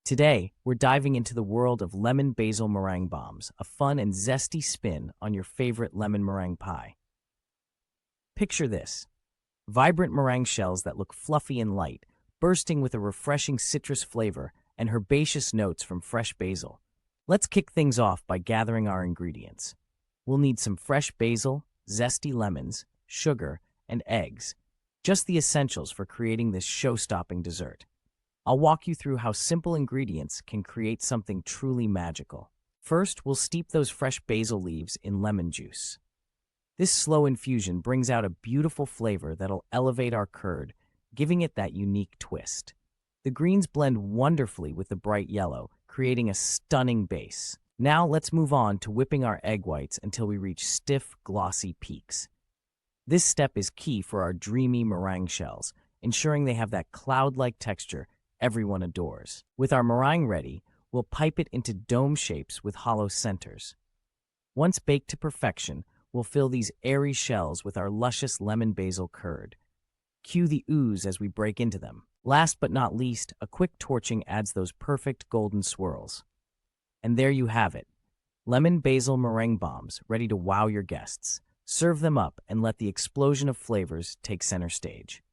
Today, we're diving into the world of lemon basil meringue bombs, a fun and zesty spin on your favorite lemon meringue pie. Picture this: vibrant meringue shells that look fluffy and light, bursting with a refreshing citrus flavor and herbaceous notes from fresh basil. Let's kick things off by gathering our ingredients. We'll need some fresh basil, zesty lemons, sugar, and eggs. Just the essentials for creating this show-stopping dessert. I'll walk you through how simple ingredients can create something truly magical. First, we'll steep those fresh basil leaves in lemon juice. This slow infusion brings out a beautiful flavor that'll elevate our curd, giving it that unique twist. The greens blend wonderfully with the bright yellow, creating a stunning base. Now let's move on to whipping our egg whites until we reach stiff, glossy peaks. This step is key for our dreamy meringue shells, ensuring they have that cloud-like texture everyone adores. With our meringue ready, we'll pipe it into dome shapes with hollow centers. Once baked to perfection, we'll fill these airy shells with our luscious lemon basil curd. Cue the ooze as we break into them. Last but not least, a quick torching adds those perfect golden swirls. And there you have it, lemon basil meringue bombs ready to wow your guests. Serve them up and let the explosion of flavors take center stage.